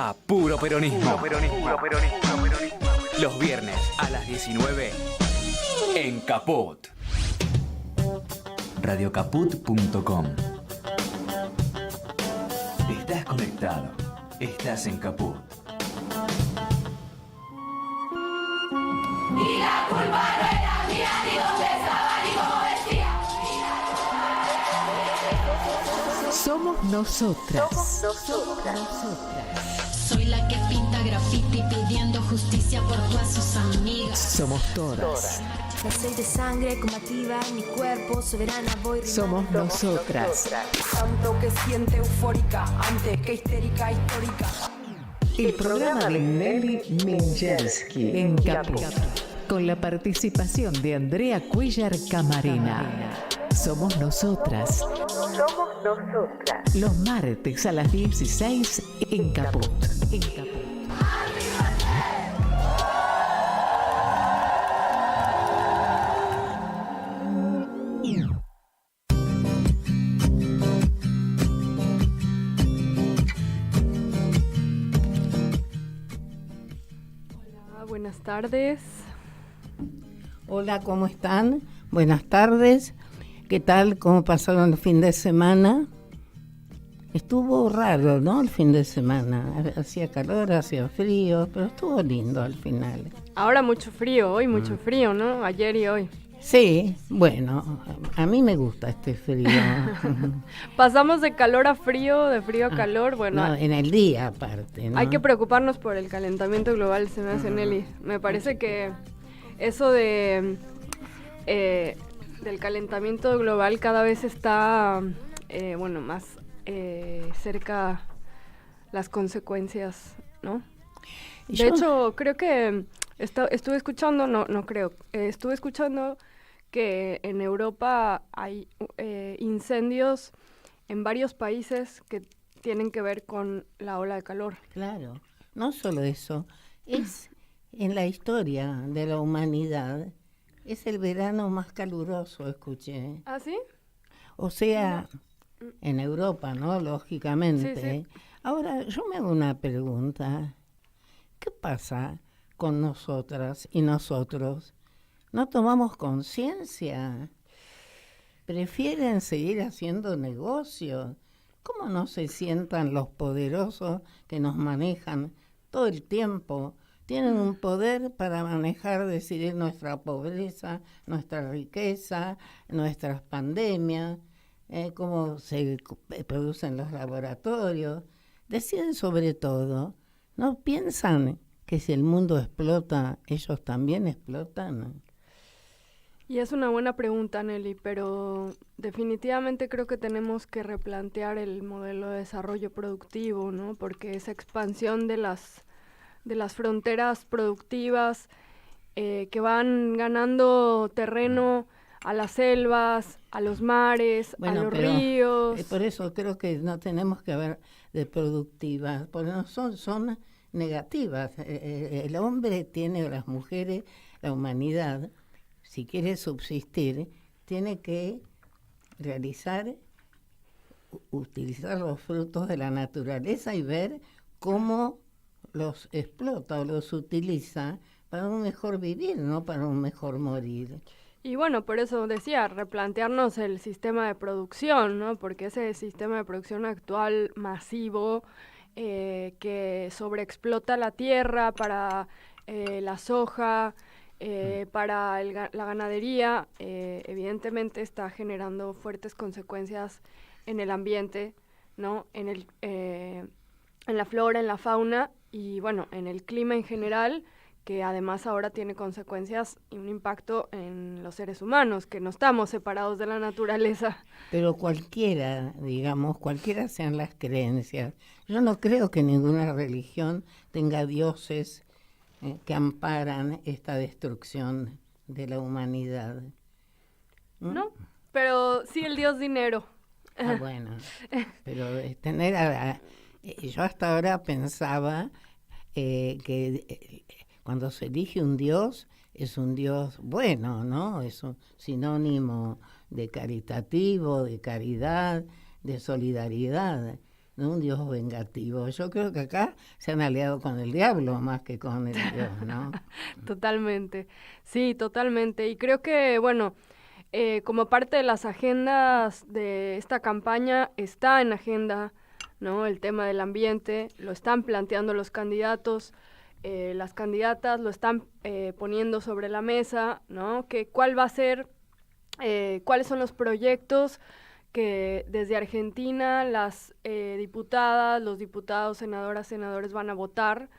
A puro peronismo. Los viernes a las 19 en Caput. Radiocaput.com. Estás conectado. Estás en Caput. Y la culpa no era mía, ni dónde estaba, ni cómo vestía. Somos nosotras. Soy la que pinta graffiti pidiendo justicia por todas sus amigas. Somos todas. No soy de sangre combativa, mi cuerpo soberana voy rimando. Somos nosotras. Tanto que siente eufórica antes que histérica histórica. El programa de Nelly Minchersky en Caput, con la participación de Andrea Cuellar Camarena. Somos nosotras. Los martes a las 16 en Caput. Hola, buenas tardes. Hola, ¿cómo están? Buenas tardes. ¿Qué tal? ¿Cómo pasaron el fin de semana? Estuvo raro, ¿no? El fin de semana. Hacía calor, hacía frío, pero estuvo lindo al final. Ahora mucho frío, hoy mucho frío, ¿no? Ayer y hoy. Sí, bueno, a mí me gusta este frío. Pasamos de calor a frío, de frío a calor, bueno. No, en el día aparte, ¿no? Hay que preocuparnos por el calentamiento global, se me hace, Nelly. Me parece que eso del calentamiento global cada vez está, más cerca las consecuencias, ¿no? De hecho, creo que estuve escuchando, estuve escuchando que en Europa hay incendios en varios países que tienen que ver con la ola de calor. Claro, no solo eso, es en la historia de la humanidad, es el verano más caluroso, escuché. ¿Ah, sí? O sea, en Europa, ¿no? Lógicamente. Sí, sí. Ahora, yo me hago una pregunta. ¿Qué pasa con nosotras y nosotros? ¿No tomamos conciencia? ¿Prefieren seguir haciendo negocios? ¿Cómo no se sientan los poderosos que nos manejan todo el tiempo? Tienen un poder para manejar, decidir nuestra pobreza, nuestra riqueza, nuestras pandemias, cómo se producen los laboratorios. Deciden sobre todo. ¿No piensan que si el mundo explota, ellos también explotan? Y es una buena pregunta, Nelly, pero definitivamente creo que tenemos que replantear el modelo de desarrollo productivo, ¿no? Porque esa expansión de las fronteras productivas que van ganando terreno a las selvas, a los mares, a los ríos. Por eso creo que no tenemos que hablar de productivas, porque no son negativas. El hombre tiene, las mujeres, la humanidad, si quiere subsistir, tiene que utilizar los frutos de la naturaleza y ver cómo los explota o los utiliza para un mejor vivir, no para un mejor morir. Y bueno, por eso decía, replantearnos el sistema de producción, ¿no? Porque ese sistema de producción actual masivo que sobreexplota la tierra para la soja, para la ganadería, evidentemente está generando fuertes consecuencias en el ambiente, ¿no? En la flora, en la fauna y bueno, en el clima en general, que además ahora tiene consecuencias y un impacto en los seres humanos, que no estamos separados de la naturaleza. Pero cualquiera sean las creencias, yo no creo que ninguna religión tenga dioses que amparan esta destrucción de la humanidad. No, pero sí el dios dinero. Ah, bueno, pero yo hasta ahora pensaba que cuando se elige un dios, es un dios bueno, ¿no? Es un sinónimo de caritativo, de caridad, de solidaridad. de un Dios vengativo. Yo creo que acá se han aliado con el diablo más que con el Dios, ¿no? Totalmente, sí, totalmente. Y creo que, bueno, como parte de las agendas de esta campaña está en agenda, ¿no? El tema del ambiente, lo están planteando los candidatos, las candidatas lo están poniendo sobre la mesa, ¿no? Que cuál va a ser, cuáles son los proyectos que desde Argentina las diputadas, los diputados, senadoras, senadores van a votar,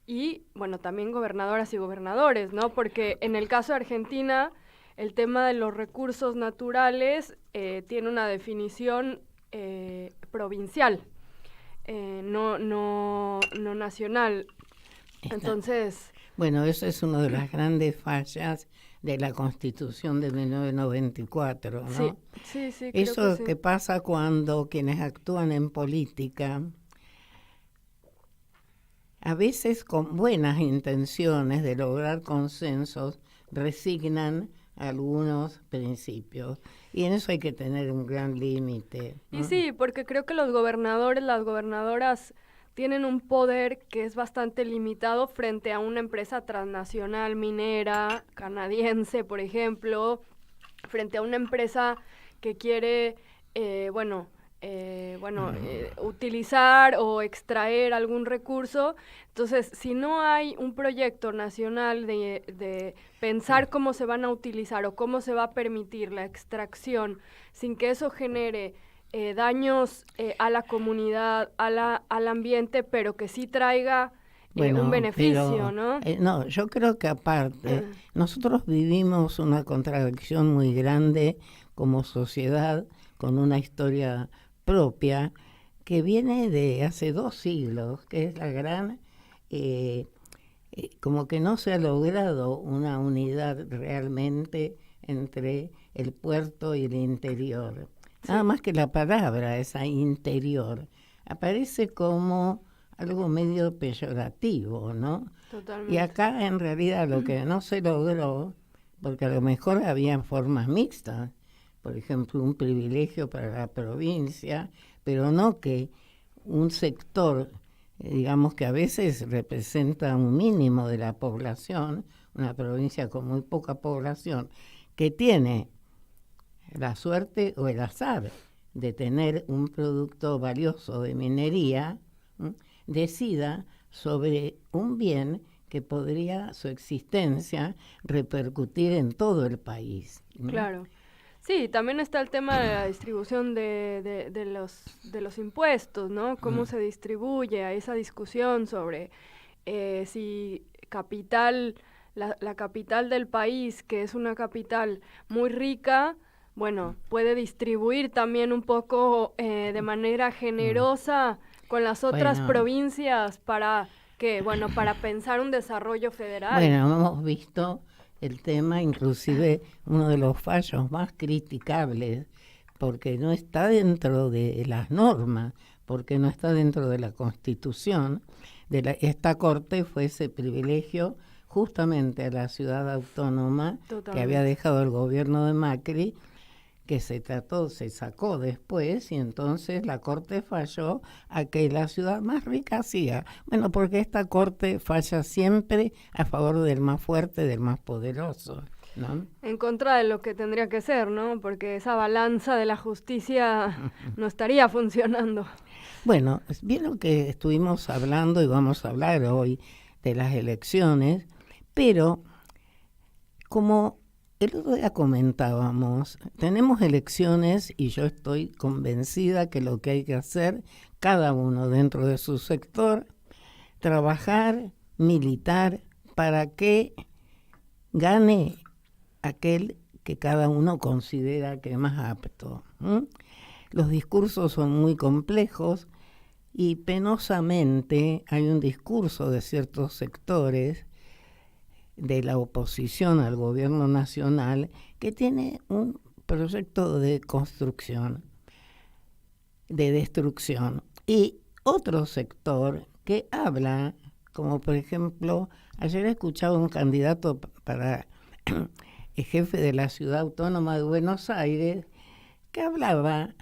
y, bueno, también gobernadoras y gobernadores, ¿no? Porque en el caso de Argentina, el tema de los recursos naturales tiene una definición provincial, no nacional. Entonces... Bueno, eso es una de las grandes fallas de la Constitución de 1994, ¿no? Sí, creo Eso que sí. que pasa cuando quienes actúan en política, a veces con buenas intenciones de lograr consensos, resignan algunos principios. Y en eso hay que tener un gran límite, ¿no? Y sí, porque creo que los gobernadores, las gobernadoras tienen un poder que es bastante limitado frente a una empresa transnacional minera, canadiense, por ejemplo, frente a una empresa que quiere, utilizar o extraer algún recurso. Entonces, si no hay un proyecto nacional de pensar cómo se van a utilizar o cómo se va a permitir la extracción sin que eso genere daños a la comunidad, al ambiente, pero que sí traiga un beneficio, pero, ¿no? No, yo creo que aparte, nosotros vivimos una contradicción muy grande como sociedad, con una historia propia que viene de hace 2 siglos, que es la gran... como que no se ha logrado una unidad realmente entre el puerto y el interior. Sí. Nada más que la palabra, esa interior, aparece como algo medio peyorativo, ¿no? Totalmente. Y acá en realidad lo que no se logró, porque a lo mejor había formas mixtas, por ejemplo, un privilegio para la provincia, pero no que un sector, digamos que a veces representa un mínimo de la población, una provincia con muy poca población, que tiene la suerte o el azar de tener un producto valioso de minería, decida sobre un bien que podría su existencia repercutir en todo el país, ¿no? Claro. Sí, también está el tema de la distribución de los impuestos, ¿no? Cómo se distribuye, a esa discusión sobre si la capital del país, que es una capital muy rica, bueno, puede distribuir también un poco de manera generosa con las otras provincias para pensar un desarrollo federal. Bueno, hemos visto el tema, inclusive uno de los fallos más criticables, porque no está dentro de las normas, porque no está dentro de la Constitución, esta Corte fue ese privilegio justamente a la ciudad autónoma. Totalmente. Que había dejado el gobierno de Macri, que se sacó después, y entonces la Corte falló a que la ciudad más rica hacía. Bueno, porque esta Corte falla siempre a favor del más fuerte, del más poderoso, ¿no? En contra de lo que tendría que ser, ¿no? Porque esa balanza de la justicia no estaría funcionando. Bueno, vieron que estuvimos hablando y vamos a hablar hoy de las elecciones, pero como el otro día comentábamos, tenemos elecciones y yo estoy convencida que lo que hay que hacer, cada uno dentro de su sector, trabajar, militar, para que gane aquel que cada uno considera que es más apto. Los discursos son muy complejos y penosamente hay un discurso de ciertos sectores de la oposición al gobierno nacional que tiene un proyecto de construcción, de destrucción, y otro sector que habla, como por ejemplo, ayer escuchaba un candidato para el jefe de la Ciudad Autónoma de Buenos Aires que hablaba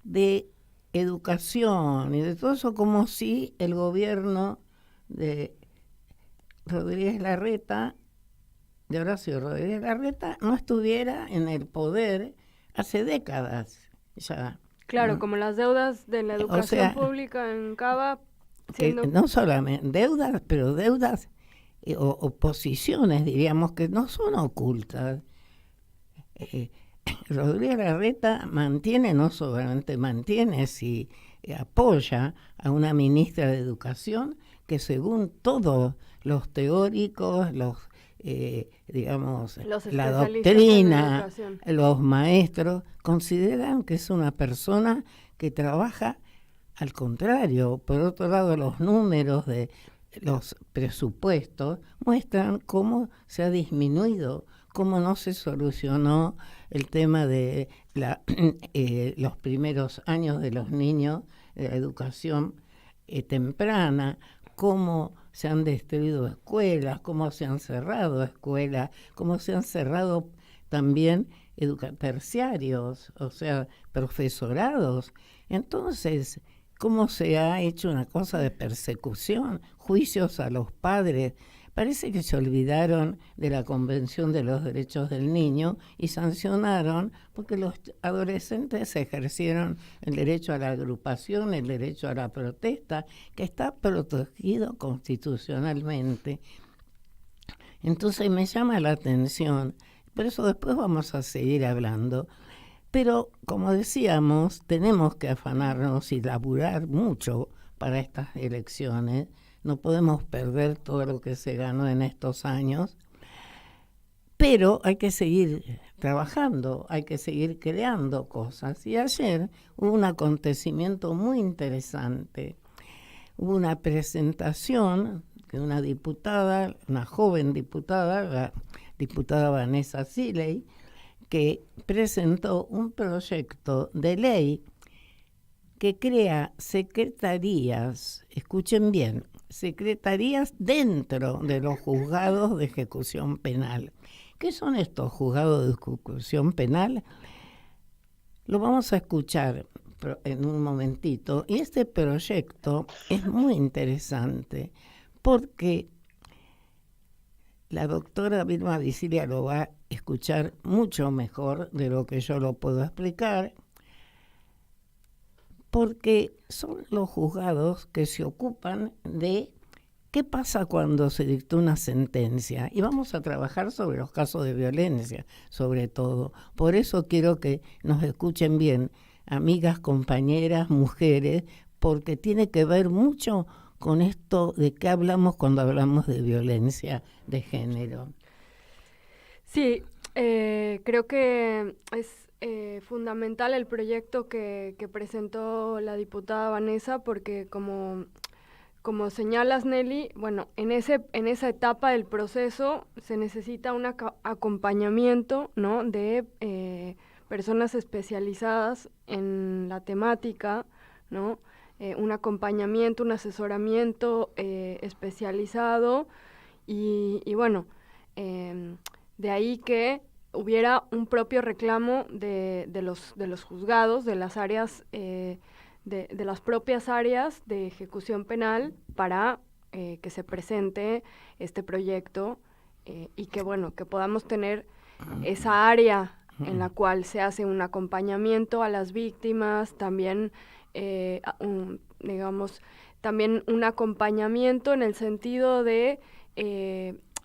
de educación y de todo eso, como si el gobierno de Rodríguez Larreta, de Horacio Rodríguez Larreta, no estuviera en el poder hace décadas ya. Claro, ¿no? como las deudas de la educación sea, pública en Cava, Que siendo... no solamente deudas, pero deudas o posiciones, diríamos, que no son ocultas. Rodríguez Larreta mantiene, no solamente mantiene, si apoya a una ministra de Educación que según todos los teóricos, digamos, Los la especialistas en doctrina, educación. los maestros, consideran que es una persona que trabaja al contrario. Por otro lado, los números de los presupuestos muestran cómo se ha disminuido, cómo no se solucionó el tema de los primeros años de los niños, de la educación temprana, cómo se han destruido escuelas, cómo se han cerrado escuelas, cómo se han cerrado también terciarios, o sea, profesorados. Entonces, cómo se ha hecho una cosa de persecución, juicios a los padres. Parece que se olvidaron de la Convención de los Derechos del Niño y sancionaron porque los adolescentes ejercieron el derecho a la agrupación, el derecho a la protesta, que está protegido constitucionalmente. Entonces me llama la atención, por eso después vamos a seguir hablando. Pero, como decíamos, tenemos que afanarnos y laburar mucho para estas elecciones. No podemos perder todo lo que se ganó en estos años, pero hay que seguir trabajando, hay que seguir creando cosas. Y ayer hubo un acontecimiento muy interesante. Hubo una presentación de una diputada, una joven diputada, la diputada Vanessa Siley, que presentó un proyecto de ley que crea secretarías, escuchen bien, secretarías dentro de los juzgados de ejecución penal. ¿Qué son estos juzgados de ejecución penal? Lo vamos a escuchar en un momentito. Y este proyecto es muy interesante porque la doctora Vilma Visilia lo va a escuchar mucho mejor de lo que yo lo puedo explicar, porque son los juzgados que se ocupan de qué pasa cuando se dictó una sentencia. Y vamos a trabajar sobre los casos de violencia, sobre todo. Por eso quiero que nos escuchen bien, amigas, compañeras, mujeres, porque tiene que ver mucho con esto de qué hablamos cuando hablamos de violencia de género. Sí, creo que es fundamental el proyecto que presentó la diputada Vanessa, porque como señalas, Nelly, bueno, en esa etapa del proceso se necesita un acompañamiento, ¿no?, de personas especializadas en la temática, ¿no?, un acompañamiento, un asesoramiento especializado y bueno, de ahí que hubiera un propio reclamo de los juzgados, de las áreas, de las propias áreas de ejecución penal para que se presente este proyecto y que, bueno, que podamos tener esa área en la cual se hace un acompañamiento a las víctimas, también, digamos, también un acompañamiento en el sentido de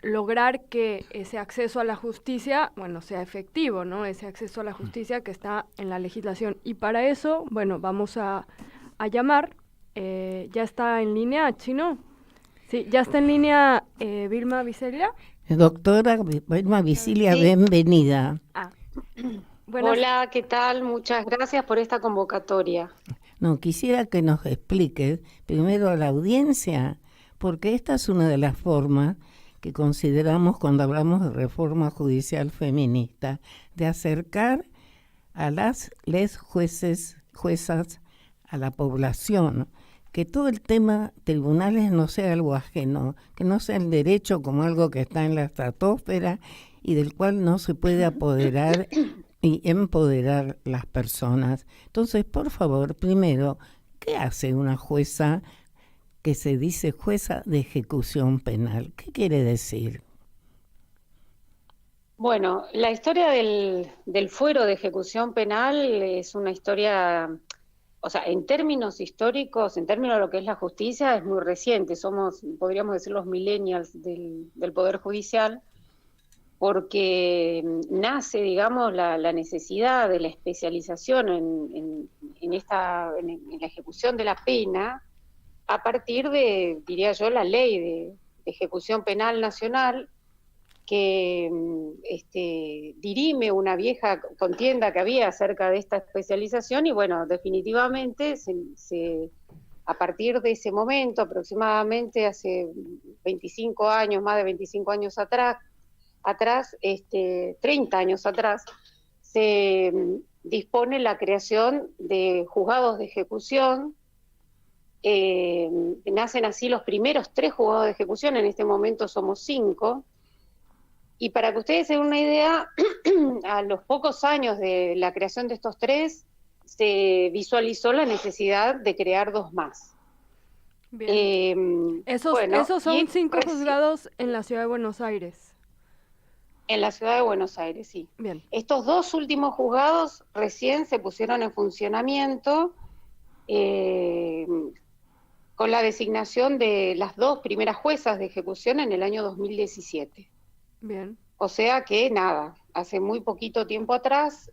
lograr que ese acceso a la justicia, bueno, sea efectivo, ¿no? Ese acceso a la justicia que está en la legislación. Y para eso, bueno, vamos a llamar, ya está en línea, Chino. Sí, ya está en línea Vilma Visilia. Doctora Vilma Visilia, sí. Bienvenida. Hola, ¿qué tal? Muchas gracias por esta convocatoria. No, quisiera que nos expliques primero a la audiencia, porque esta es una de las formas que consideramos cuando hablamos de reforma judicial feminista, de acercar a les juezas a la población, que todo el tema tribunales no sea algo ajeno, que no sea el derecho como algo que está en la estratosfera y del cual no se puede apoderar y empoderar las personas. Entonces, por favor, primero, ¿qué hace una jueza que se dice jueza de ejecución penal? ¿Qué quiere decir? Bueno, la historia del fuero de ejecución penal es una historia, o sea, en términos históricos, en términos de lo que es la justicia, es muy reciente. Somos, podríamos decir, los millennials del Poder Judicial, porque nace, digamos, la necesidad de la especialización en la ejecución de la pena a partir de, diría yo, la ley de ejecución penal nacional, que dirime una vieja contienda que había acerca de esta especialización, y bueno, definitivamente a partir de ese momento, aproximadamente hace 25 años, más de 25 años atrás, 30 años atrás, se dispone la creación de juzgados de ejecución. Nacen así los primeros 3 juzgados de ejecución, en este momento somos 5, y para que ustedes se den una idea, a los pocos años de la creación de estos 3, se visualizó la necesidad de crear 2 más. Bien. Esos son 5 juzgados en la ciudad de Buenos Aires. En la ciudad de Buenos Aires, sí. Bien. Estos 2 últimos juzgados recién se pusieron en funcionamiento con la designación de las 2 primeras juezas de ejecución en el año 2017. Bien. O sea que nada, hace muy poquito tiempo atrás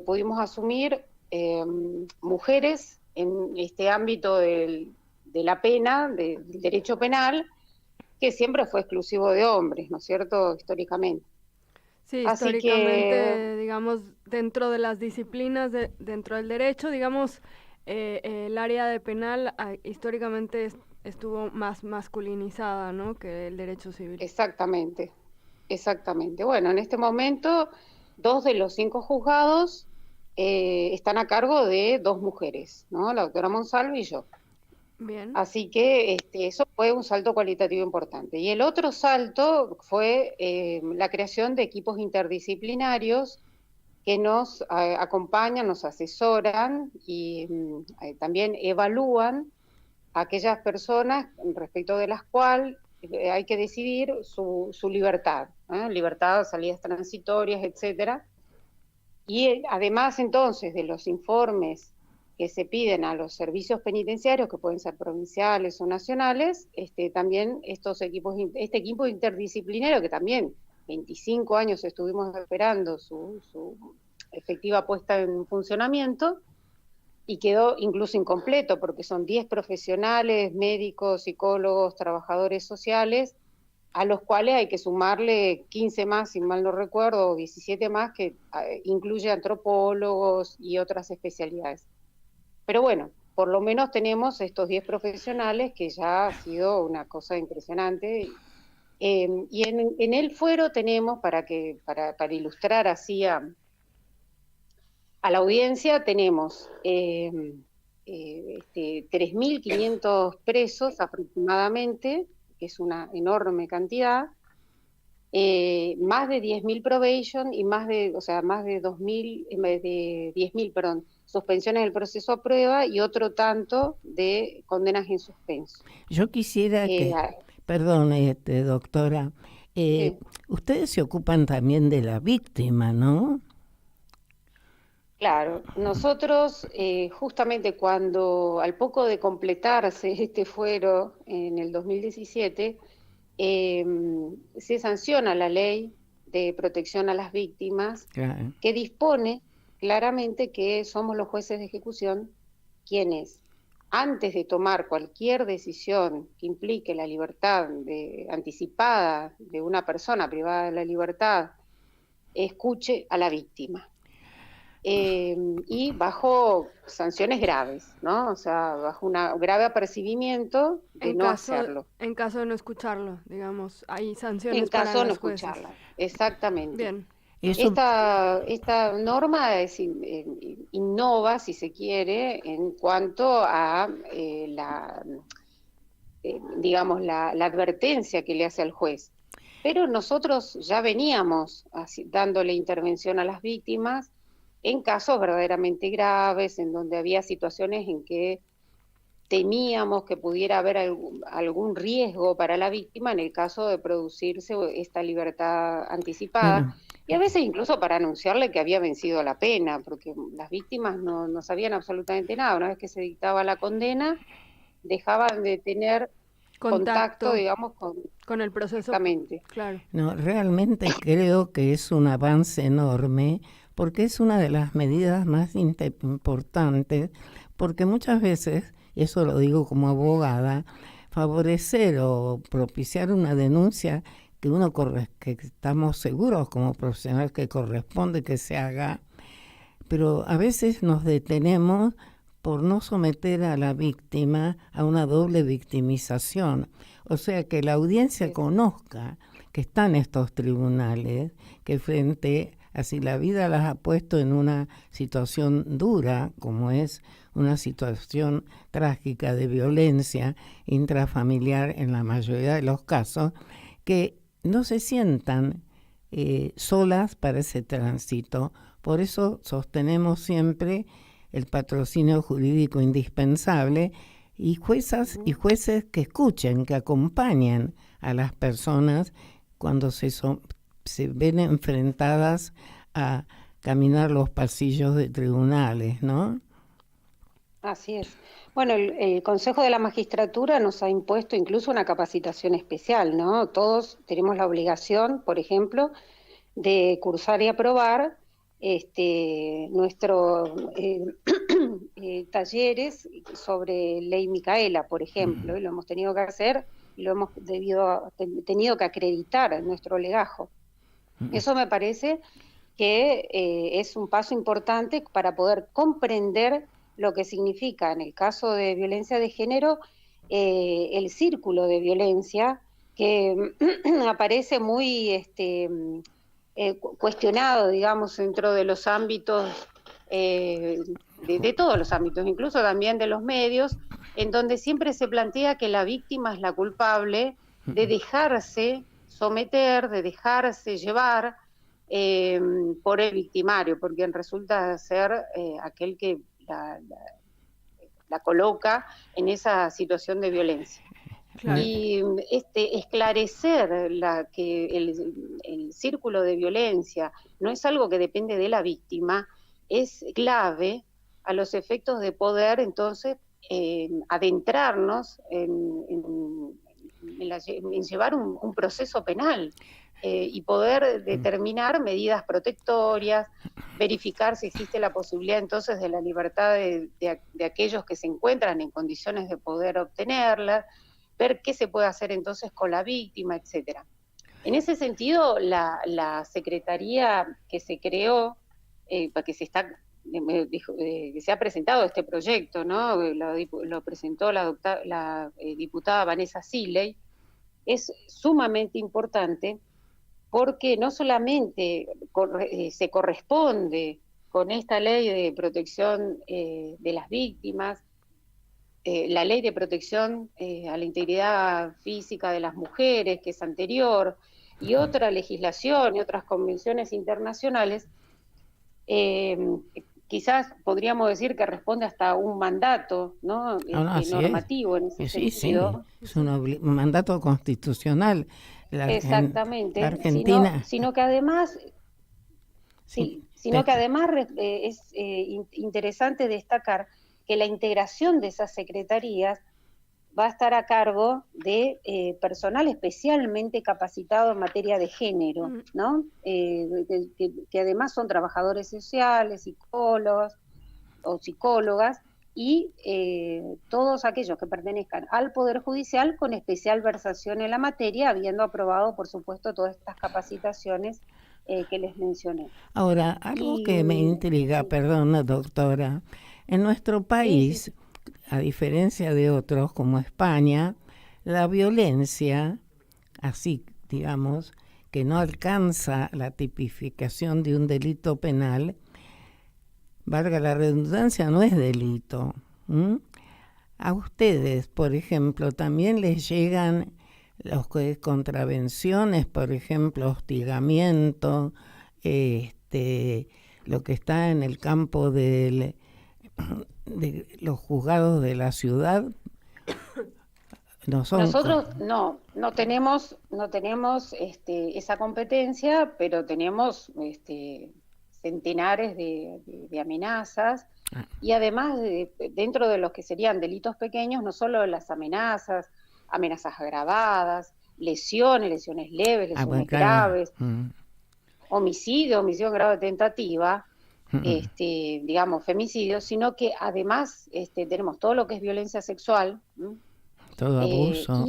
pudimos asumir mujeres en este ámbito de la pena, del derecho penal, que siempre fue exclusivo de hombres, ¿no es cierto?, históricamente. Sí, Así históricamente, digamos, dentro de las disciplinas, dentro del derecho, digamos, el área de penal históricamente estuvo más masculinizada, ¿no?, que el derecho civil. Exactamente. Bueno, en este momento, 2 de los 5 juzgados están a cargo de 2 mujeres, ¿no?, la doctora Monsalve y yo. Bien. Así que eso fue un salto cualitativo importante. Y el otro salto fue la creación de equipos interdisciplinarios que nos acompañan, nos asesoran y también evalúan a aquellas personas respecto de las cuales hay que decidir su libertad, libertad, salidas transitorias, etcétera. Y además entonces de los informes que se piden a los servicios penitenciarios, que pueden ser provinciales o nacionales, también este equipo interdisciplinario, que también 25 años estuvimos esperando su efectiva puesta en funcionamiento, y quedó incluso incompleto, porque son 10 profesionales, médicos, psicólogos, trabajadores sociales, a los cuales hay que sumarle 15 más, si mal no recuerdo, o 17 más, que incluye antropólogos y otras especialidades. Pero bueno, por lo menos tenemos estos 10 profesionales, que ya ha sido una cosa impresionante. Y en el fuero tenemos, para ilustrar así a la audiencia, tenemos 3.500 presos aproximadamente, que es una enorme cantidad, más de 10.000 probation y más de 10.000, perdón, suspensiones del proceso a prueba y otro tanto de condenas en suspenso. Yo quisiera perdón, doctora, ustedes se ocupan también de la víctima, ¿no? Claro, nosotros justamente al poco de completarse este fuero en el 2017, se sanciona la ley de protección a las víctimas, claro, que dispone claramente que somos los jueces de ejecución quienes, antes de tomar cualquier decisión que implique la libertad anticipada de una persona privada de la libertad, escuche a la víctima. Y bajo sanciones graves, ¿no? O sea, bajo un grave apercibimiento de no hacerlo. En caso de no escucharlo, digamos, hay sanciones en para caso de no los jueces. Escucharla, exactamente. Bien. Esta norma innova, si se quiere, en cuanto a la advertencia que le hace al juez. Pero nosotros ya veníamos dándole intervención a las víctimas en casos verdaderamente graves, en donde había situaciones en que temíamos que pudiera haber algún riesgo para la víctima en el caso de producirse esta libertad anticipada, y a veces incluso para anunciarle que había vencido la pena, porque las víctimas no sabían absolutamente nada. Una vez que se dictaba la condena, dejaban de tener contacto digamos, con el proceso. Claro. No, realmente creo que es un avance enorme, porque es una de las medidas más importantes, porque muchas veces, eso lo digo como abogada, favorecer o propiciar una denuncia que estamos seguros como profesionales que corresponde que se haga, pero a veces nos detenemos por no someter a la víctima a una doble victimización. O sea, que la audiencia conozca que están estos tribunales, que frente a si la vida las ha puesto en una situación dura, como es una situación trágica de violencia intrafamiliar en la mayoría de los casos, que no se sientan solas para ese tránsito. Por eso sostenemos siempre el patrocinio jurídico indispensable y juezas y jueces que escuchen, que acompañen a las personas cuando se ven enfrentadas a caminar los pasillos de tribunales, ¿no? Así es. Bueno, el Consejo de la Magistratura nos ha impuesto incluso una capacitación especial, ¿no? Todos tenemos la obligación, por ejemplo, de cursar y aprobar nuestros talleres sobre ley Micaela, por ejemplo, y lo hemos tenido que hacer y lo hemos tenido que acreditar en nuestro legajo. Eso me parece que es un paso importante para poder comprender lo que significa, en el caso de violencia de género, el círculo de violencia que aparece muy cuestionado, digamos, dentro de los ámbitos, de todos los ámbitos, incluso también de los medios, en donde siempre se plantea que la víctima es la culpable de dejarse someter, de dejarse llevar por el victimario, por quien resulta ser aquel que la coloca en esa situación de violencia. Claro. Y esclarecer que el círculo de violencia no es algo que depende de la víctima, es clave a los efectos de poder entonces adentrarnos en llevar un proceso penal. Y poder determinar medidas protectorias, verificar si existe la posibilidad entonces de la libertad de aquellos que se encuentran en condiciones de poder obtenerla, ver qué se puede hacer entonces con la víctima, etcétera. En ese sentido, la secretaría que se creó, que se ha presentado este proyecto, ¿no? Lo presentó la diputada Vanessa Siley, es sumamente importante, porque no solamente se corresponde con esta ley de protección de las víctimas, la ley de protección a la integridad física de las mujeres, que es anterior, y otra legislación y otras convenciones internacionales, quizás podríamos decir que responde hasta un mandato, ¿no? Normativo en ese sentido. Sí, es un mandato constitucional. Exactamente, la Argentina. Sino que además, que además es interesante destacar que la integración de esas secretarías va a estar a cargo de personal especialmente capacitado en materia de género, ¿no? Que además son trabajadores sociales, psicólogos o psicólogas, y todos aquellos que pertenezcan al Poder Judicial con especial versación en la materia, habiendo aprobado, por supuesto, todas estas capacitaciones que les mencioné. Ahora, algo que me intriga, perdona, doctora, en nuestro país, a diferencia de otros como España, la violencia, así digamos, que no alcanza la tipificación de un delito penal, valga la redundancia, no es delito. A ustedes, por ejemplo, también les llegan los que es contravenciones, por ejemplo, hostigamiento, lo que está en el campo de los juzgados de la ciudad, no son. Nosotros no tenemos esa competencia, pero tenemos centenares de amenazas, y además dentro de los que serían delitos pequeños, no solo las amenazas agravadas, lesiones leves, lesiones graves, homicidio grave de tentativa, digamos femicidio, sino que además tenemos todo lo que es violencia sexual, todo abuso.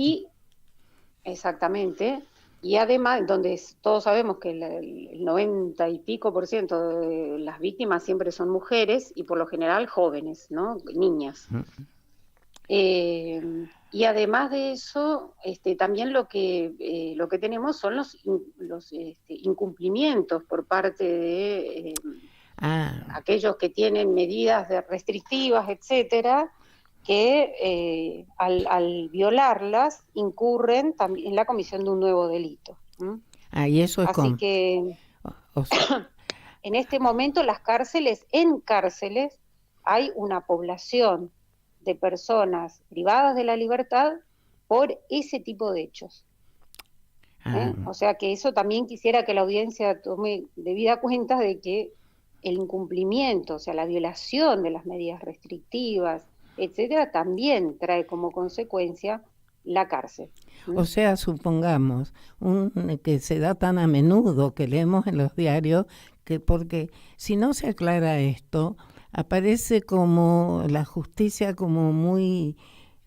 Exactamente. Y además, donde todos sabemos que el 90 y pico % de las víctimas siempre son mujeres y por lo general jóvenes, ¿no? Niñas. Y además de eso, también lo que tenemos son los incumplimientos por parte de aquellos que tienen medidas restrictivas, etcétera, que al violarlas incurren también en la comisión de un nuevo delito. Y eso es así que en este momento en cárceles hay una población de personas privadas de la libertad por ese tipo de hechos. O sea que eso también quisiera que la audiencia tome debida cuenta de que el incumplimiento, o sea, la violación de las medidas restrictivas, etcétera, también trae como consecuencia la cárcel. O sea, supongamos que se da tan a menudo que leemos en los diarios, que porque si no se aclara esto, aparece como la justicia como muy,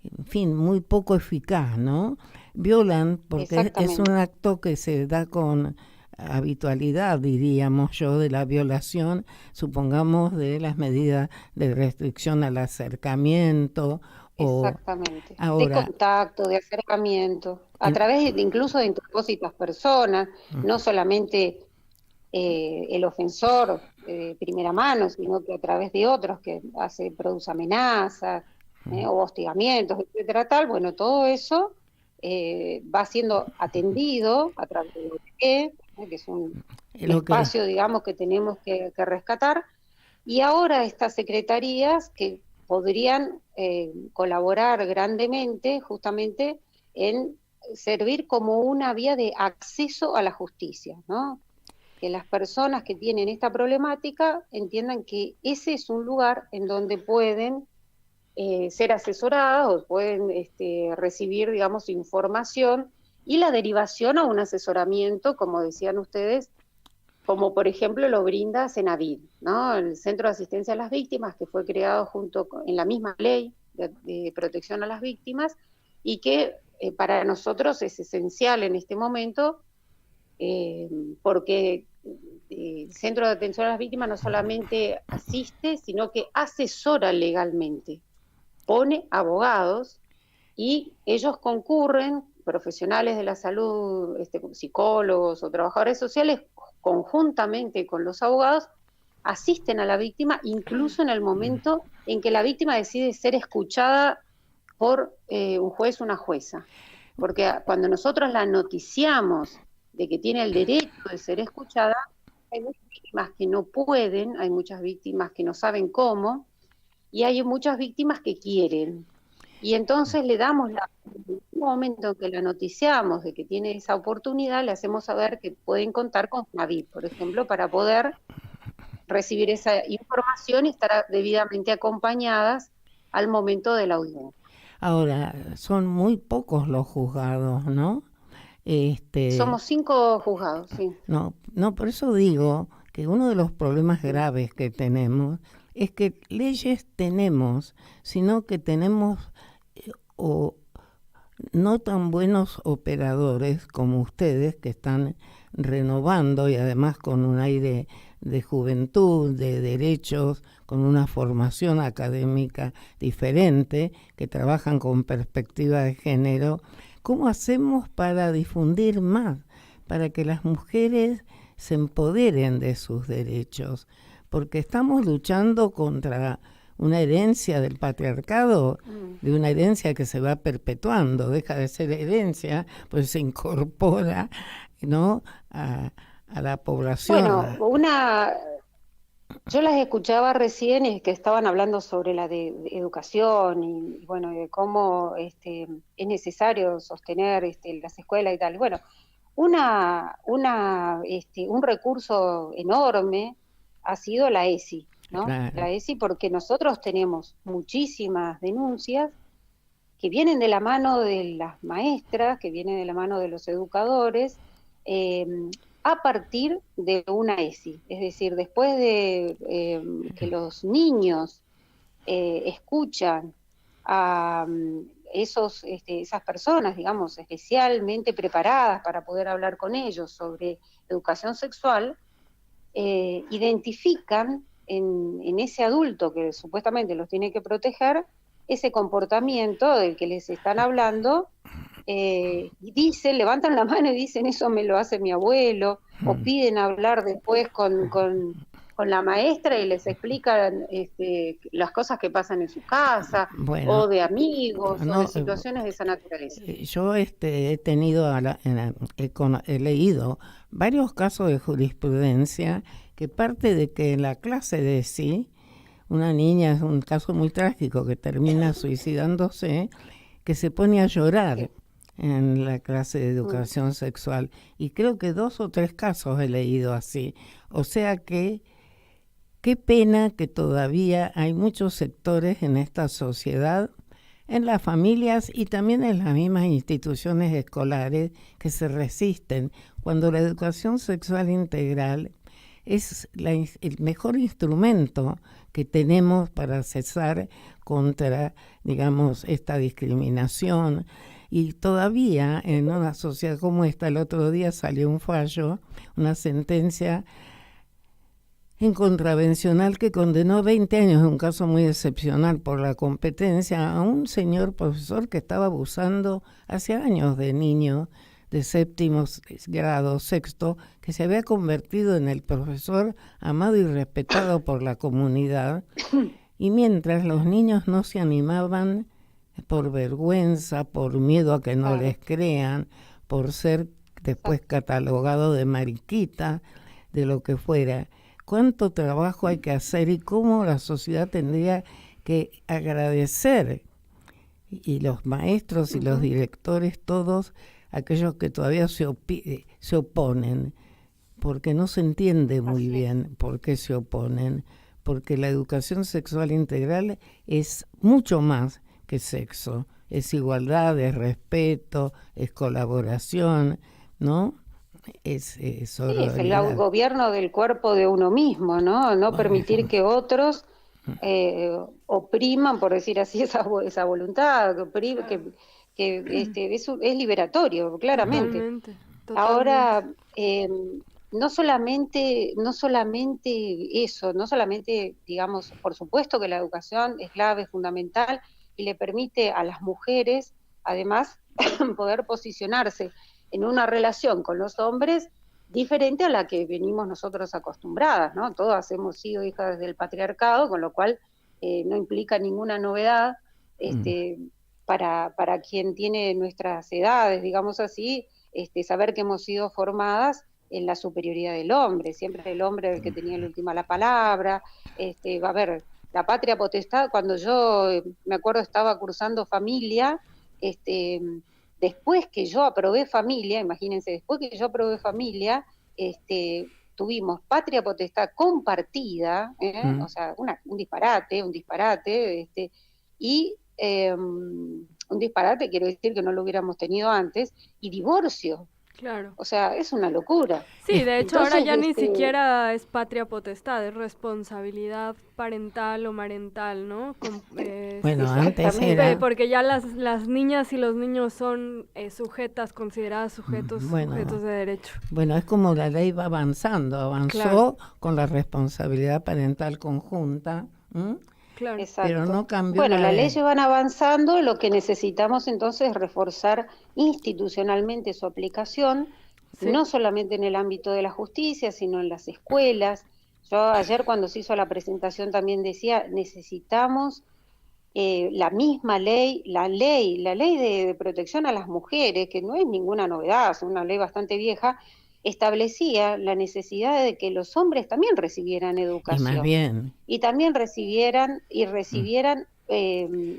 en fin, muy poco eficaz, ¿no? Violan, porque es un acto que se da con habitualidad, diríamos yo, de la violación, supongamos, de las medidas de restricción al acercamiento. Exactamente, de contacto, de acercamiento, a través incluso de interpósitas personas, no solamente el ofensor de primera mano, sino que a través de otros que produce amenazas o hostigamientos, etcétera, tal. Bueno, todo eso va siendo atendido a través de OTP, que es un espacio, digamos, que tenemos que rescatar, y ahora estas secretarías que podrían colaborar grandemente justamente en servir como una vía de acceso a la justicia, ¿no? Que las personas que tienen esta problemática entiendan que ese es un lugar en donde pueden ser asesoradas o pueden recibir, digamos, información y la derivación a un asesoramiento, como decían ustedes, como por ejemplo lo brinda Cenavid, ¿no? El Centro de Asistencia a las Víctimas, que fue creado en la misma ley de protección a las víctimas, y que para nosotros es esencial en este momento, porque el Centro de Atención a las Víctimas no solamente asiste, sino que asesora legalmente, pone abogados, y ellos concurren, profesionales de la salud, psicólogos o trabajadores sociales, conjuntamente con los abogados, asisten a la víctima incluso en el momento en que la víctima decide ser escuchada por un juez o una jueza. Porque cuando nosotros la noticiamos de que tiene el derecho de ser escuchada, hay muchas víctimas que no pueden, hay muchas víctimas que no saben cómo, y hay muchas víctimas que quieren. Y entonces le damos en un momento en que la noticiamos de que tiene esa oportunidad, le hacemos saber que pueden contar con Cenavid, por ejemplo, para poder recibir esa información y estar debidamente acompañadas al momento de la audiencia. Ahora, son muy pocos los juzgados, ¿no? Somos 5 juzgados, sí. No, por eso digo que uno de los problemas graves que tenemos es que leyes tenemos, sino que tenemos o no tan buenos operadores como ustedes, que están renovando y además con un aire de juventud, de derechos, con una formación académica diferente, que trabajan con perspectiva de género. ¿Cómo hacemos para difundir más, para que las mujeres se empoderen de sus derechos? Porque estamos luchando contra una herencia del patriarcado, de una herencia que se va perpetuando, deja de ser herencia, pues se incorpora, ¿no?, a la población. Bueno, yo las escuchaba recién y que estaban hablando sobre la de educación y bueno, de cómo es necesario sostener las escuelas y tal. Bueno, un recurso enorme ha sido la ESI, ¿no? Claro. La ESI, porque nosotros tenemos muchísimas denuncias que vienen de la mano de las maestras, que vienen de la mano de los educadores, a partir de una ESI. Es decir, después de que los niños escuchan a esas personas, digamos, especialmente preparadas para poder hablar con ellos sobre educación sexual, identifican en ese adulto que supuestamente los tiene que proteger ese comportamiento del que les están hablando, y dicen, levantan la mano y dicen, eso me lo hace mi abuelo, o piden hablar después con la maestra y les explican las cosas que pasan en su casa, o de amigos, o de situaciones de esa naturaleza. Yo he tenido, he leído varios casos de jurisprudencia que parte de que en la clase de sí, una niña, es un caso muy trágico, que termina suicidándose, que se pone a llorar en la clase de educación sexual. Y creo que 2 o 3 casos he leído así. O sea que, qué pena que todavía hay muchos sectores en esta sociedad, en las familias y también en las mismas instituciones escolares que se resisten, cuando la educación sexual integral es el mejor instrumento que tenemos para cesar contra, digamos, esta discriminación. Y todavía en una sociedad como esta, el otro día salió un fallo, una sentencia incontravencional que condenó 20 años, un caso muy excepcional por la competencia, a un señor profesor que estaba abusando hace años de niños de 7º grado, 6º, que se había convertido en el profesor amado y respetado por la comunidad, y mientras los niños no se animaban por vergüenza, por miedo a que no les crean, por ser después catalogado de mariquita, de lo que fuera. ¿Cuánto trabajo hay que hacer y cómo la sociedad tendría que agradecer? Y los maestros y los directores, todos aquellos que todavía se oponen, porque no se entiende muy bien por qué se oponen, porque la educación sexual integral es mucho más que sexo, es igualdad, es respeto, es colaboración, ¿no? Es el gobierno del cuerpo de uno mismo, ¿no? No permitir que otros opriman, por decir así, esa voluntad, es liberatorio, claramente. Totalmente. Ahora, no solamente eso, no solamente, digamos, por supuesto que la educación es clave, es fundamental, y le permite a las mujeres, además, poder posicionarse en una relación con los hombres diferente a la que venimos nosotros acostumbradas, ¿no? Todas hemos sido hijas del patriarcado, con lo cual no implica ninguna novedad para quien tiene nuestras edades, digamos así, saber que hemos sido formadas en la superioridad del hombre, siempre el hombre el que tenía la última la palabra. A ver, la patria potestad, cuando yo me acuerdo estaba cursando familia, después que yo aprobé familia, imagínense, después que yo aprobé familia, tuvimos patria potestad compartida, o sea, un disparate, y un disparate quiero decir que no lo hubiéramos tenido antes, y divorcio. Claro. O sea, es una locura. Sí, de hecho Entonces, ahora ya ni siquiera es patria potestad, es responsabilidad parental o marental, ¿no? Bueno, antes era... Porque ya las niñas y los niños son consideradas sujetos de derecho. Bueno, es como la ley va avanzó claro, con la responsabilidad parental conjunta, Claro. Exacto. Pero no cambió. Bueno, las leyes van avanzando, lo que necesitamos entonces es reforzar institucionalmente su aplicación, no solamente en el ámbito de la justicia, sino en las escuelas. Yo ayer cuando se hizo la presentación también decía, necesitamos la misma ley, la ley de protección a las mujeres, que no es ninguna novedad, es una ley bastante vieja, establecía la necesidad de que los hombres también recibieran Y educación. más bien. Y también recibieran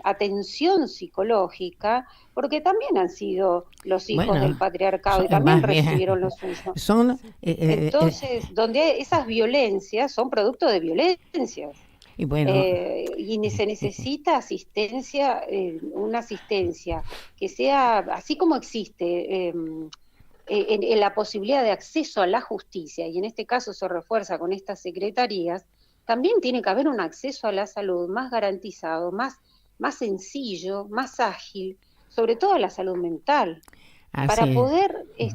atención psicológica, porque también han sido los hijos Bueno, del patriarcado y son- también más bien, recibieron lo suyo. son Entonces, donde esas violencias son producto de violencias. y bueno, Y se necesita asistencia, una asistencia que sea, así como existe en la posibilidad de acceso a la justicia, y en este caso se refuerza con estas secretarías, también tiene que haber un acceso a la salud más garantizado, más sencillo, más ágil, sobre todo a la salud mental, así es.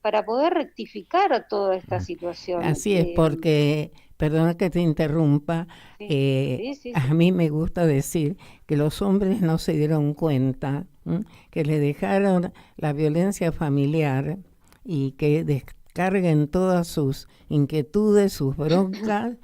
para poder rectificar toda esta situación. Así es, porque, perdona que te interrumpa, Sí. a mí me gusta decir que los hombres no se dieron cuenta, que le dejaron la violencia familiar y que descarguen todas sus inquietudes, sus broncas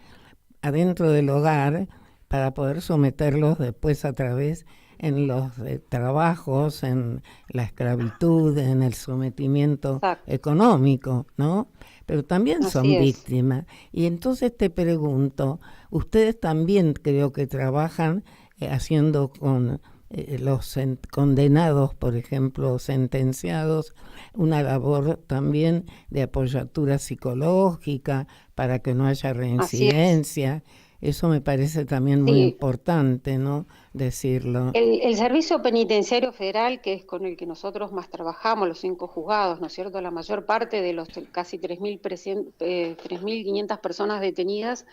adentro del hogar para poder someterlos después a través en los trabajos, en la esclavitud, en el sometimiento Exacto. económico, ¿no? Pero también son Así es. víctimas. Y entonces te pregunto, ustedes también creo que trabajan haciendo con los condenados, por ejemplo, sentenciados, una labor también de apoyatura psicológica para que no haya reincidencia. Eso me parece también muy importante, ¿no? Decirlo. El Servicio Penitenciario Federal, que es con el que nosotros más trabajamos, los 5 juzgados, ¿no es cierto? La mayor parte de los casi 3.500 personas detenidas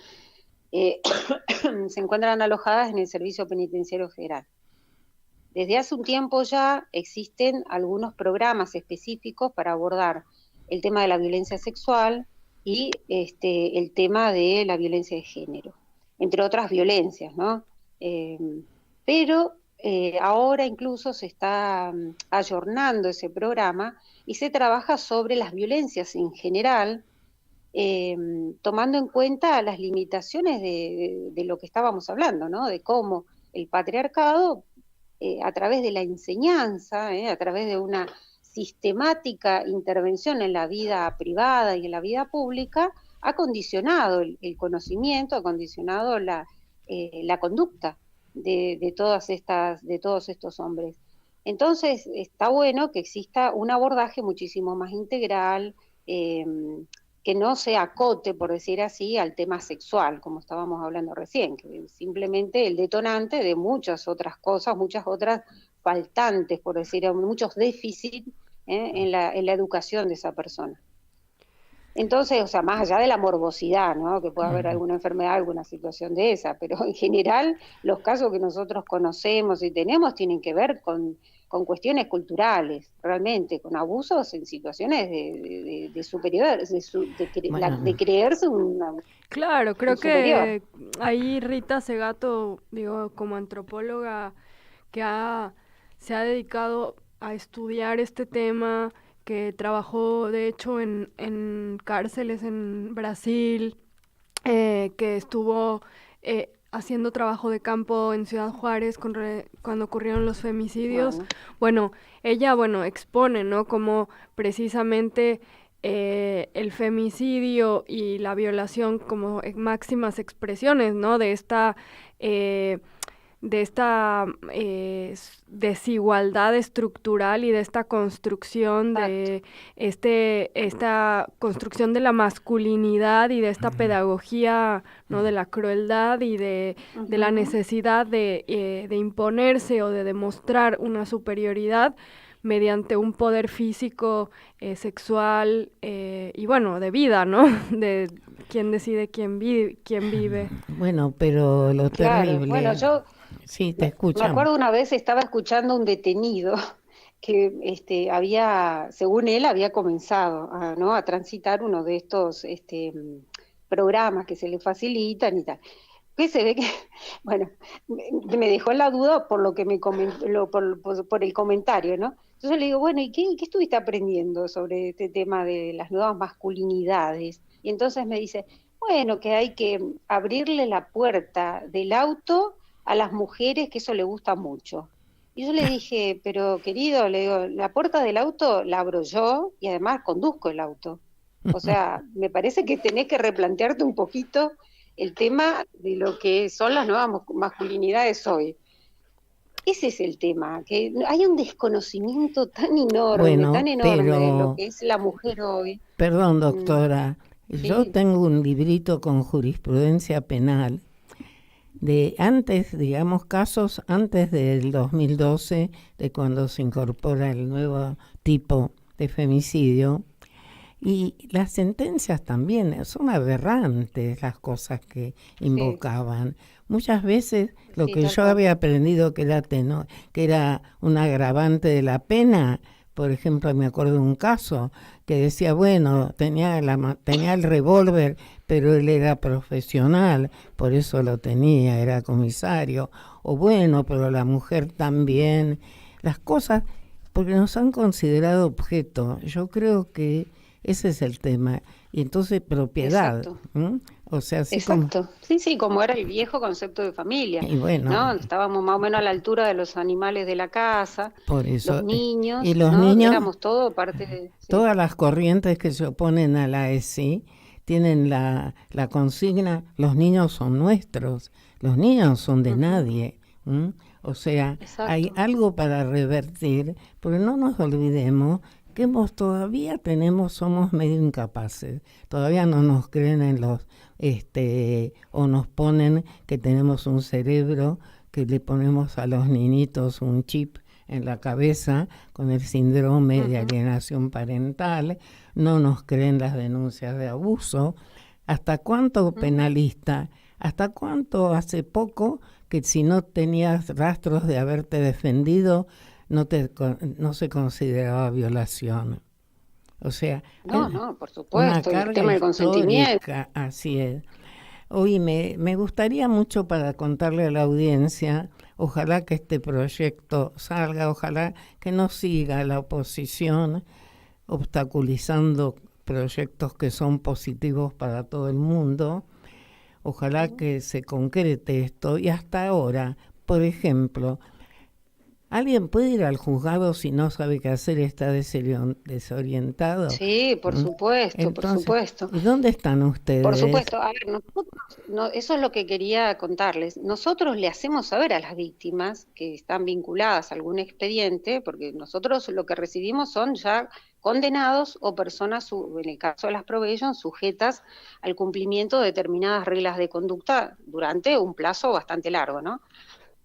se encuentran alojadas en el Servicio Penitenciario Federal. Desde hace un tiempo ya existen algunos programas específicos para abordar el tema de la violencia sexual y el tema de la violencia de género, entre otras violencias, ¿no? Pero ahora incluso se está ayornando ese programa y se trabaja sobre las violencias en general, tomando en cuenta las limitaciones de lo que estábamos hablando, ¿no? De cómo el patriarcado, a través de la enseñanza, a través de una sistemática intervención en la vida privada y en la vida pública, ha condicionado el conocimiento, ha condicionado la conducta de todos estos hombres. Entonces, está bueno que exista un abordaje muchísimo más integral, que no se acote, por decir así, al tema sexual, como estábamos hablando recién, que es simplemente el detonante de muchas otras cosas, muchas otras faltantes, por decir, muchos déficits en la educación de esa persona. Entonces, o sea, más allá de la morbosidad, ¿no? Que pueda haber alguna enfermedad, alguna situación de esa, pero en general los casos que nosotros conocemos y tenemos tienen que ver con cuestiones culturales, realmente, con abusos en situaciones de superioridad, de creerse una... Claro, creo un superior. que ahí Rita Segato, digo, como antropóloga que se ha dedicado a estudiar este tema, que trabajó de hecho en cárceles en Brasil, que estuvo haciendo trabajo de campo en Ciudad Juárez cuando ocurrieron los femicidios. Bueno, ella expone, ¿no? Como precisamente el femicidio y la violación como máximas expresiones, ¿no? De esta desigualdad estructural y de esta construcción de esta construcción de la masculinidad y de esta pedagogía, ¿no? De la crueldad y de la necesidad de imponerse o de demostrar una superioridad mediante un poder físico, sexual y bueno, de vida, ¿no? De quién decide quién vive. Bueno, pero lo terrible... Bueno, yo sí, te escucho. Me acuerdo una vez estaba escuchando a un detenido que había, según él, había comenzado a transitar uno de estos programas que se le facilitan y tal. Que se ve que, bueno, me dejó en la duda por lo que me comentó, por el comentario, ¿no? Entonces le digo, bueno, ¿y qué estuviste aprendiendo sobre este tema de las nuevas masculinidades? Y entonces me dice, Bueno, que hay que abrirle la puerta del auto a las mujeres, que eso le gusta mucho. Y yo le dije, pero querido, le digo, la puerta del auto la abro yo y además conduzco el auto. O sea, me parece que tenés que replantearte un poquito el tema de lo que son las nuevas masculinidades hoy. Ese es el tema, que hay un desconocimiento tan enorme, Bueno, tan enorme de lo que es la mujer hoy. Perdón, doctora, Sí. yo tengo un librito con jurisprudencia penal de antes, digamos, casos antes del 2012, de cuando se incorpora el nuevo tipo de femicidio. Y las sentencias también son aberrantes, las cosas que invocaban. Muchas veces lo Sí, que tal yo cual. había aprendido que era un agravante de la pena, por ejemplo, me acuerdo de un caso que decía, bueno, tenía el revólver, pero él era profesional, por eso lo tenía, era comisario. O bueno, pero la mujer también. Las cosas, porque nos han considerado objeto. Yo creo que ese es el tema. Y entonces propiedad. Exacto. O sea, así Exacto. Sí, como era el viejo concepto de familia, Y bueno, ¿no? Estábamos más o menos a la altura de los animales de la casa, por eso. los niños, Y los ¿no? niños, Éramos todo parte de... sí. todas las corrientes que se oponen a la ESI tienen la consigna, los niños son nuestros, los niños son de nadie. O sea, hay Exacto. algo para revertir, porque no nos olvidemos que somos medio incapaces, todavía no nos creen o nos ponen que tenemos un cerebro, que le ponemos a los niñitos un chip en la cabeza con el síndrome de alienación parental, no nos creen las denuncias de abuso. ¿Hasta cuánto penalista? ¿Hasta cuánto hace poco que si no tenías rastros de haberte defendido no se consideraba violación? O sea, No, por una supuesto, el carga tema del consentimiento. histórica, así es. Hoy me gustaría mucho para contarle a la audiencia, ojalá que este proyecto salga, ojalá que no siga la oposición obstaculizando proyectos que son positivos para todo el mundo. Ojalá que se concrete esto. Y hasta ahora, por ejemplo, ¿alguien puede ir al juzgado si no sabe qué hacer, está desorientado? Sí, por supuesto, por Entonces, supuesto. ¿y dónde están ustedes? Por supuesto, a ver, nosotros, eso es lo que quería contarles. Nosotros le hacemos saber a las víctimas que están vinculadas a algún expediente, porque nosotros lo que recibimos son ya condenados o personas, en el caso de las probation, sujetas al cumplimiento de determinadas reglas de conducta durante un plazo bastante largo, ¿no?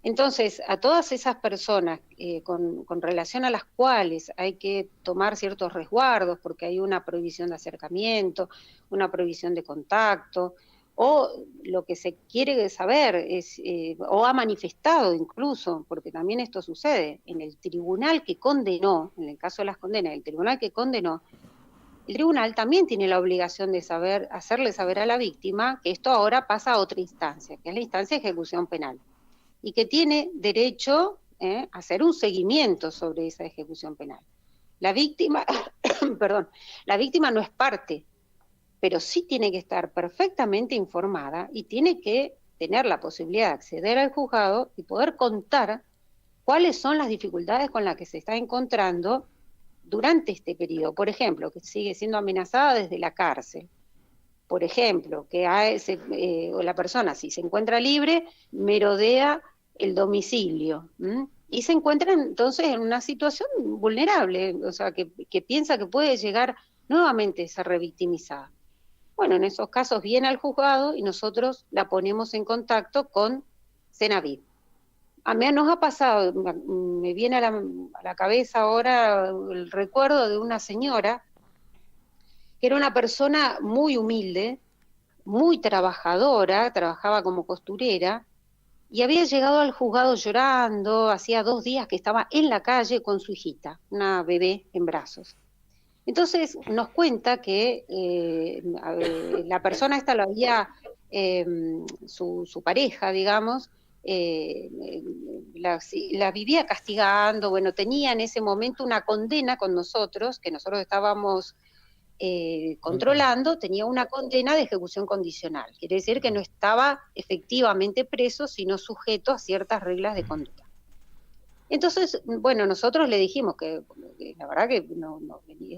Entonces, a todas esas personas con relación a las cuales hay que tomar ciertos resguardos, porque hay una prohibición de acercamiento, una prohibición de contacto, o lo que se quiere saber es, o ha manifestado incluso, porque también esto sucede, en el tribunal que condenó, en el caso de las condenas, el tribunal que condenó, el tribunal también tiene la obligación de hacerle saber a la víctima que esto ahora pasa a otra instancia, que es la instancia de ejecución penal, y que tiene derecho a hacer un seguimiento sobre esa ejecución penal. La víctima, perdón, la víctima no es parte, pero sí tiene que estar perfectamente informada y tiene que tener la posibilidad de acceder al juzgado y poder contar cuáles son las dificultades con las que se está encontrando durante este periodo. Por ejemplo, que sigue siendo amenazada desde la cárcel. Por ejemplo, que la persona, si se encuentra libre, merodea el domicilio, y se encuentra entonces en una situación vulnerable, o sea, que piensa que puede llegar nuevamente a ser revictimizada. Bueno, en esos casos viene al juzgado y nosotros la ponemos en contacto con Cenavid. A mí nos ha pasado, me viene a la cabeza ahora el recuerdo de una señora que era una persona muy humilde, muy trabajadora, trabajaba como costurera, y había llegado al juzgado llorando, hacía 2 días que estaba en la calle con su hijita, una bebé en brazos. Entonces nos cuenta que la persona esta lo había, su pareja, digamos, la vivía castigando, bueno, tenía en ese momento una condena con nosotros, que nosotros estábamos controlando tenía una condena de ejecución condicional. Quiere decir que no estaba efectivamente preso, sino sujeto a ciertas reglas de conducta. Entonces, bueno, nosotros le dijimos que la verdad que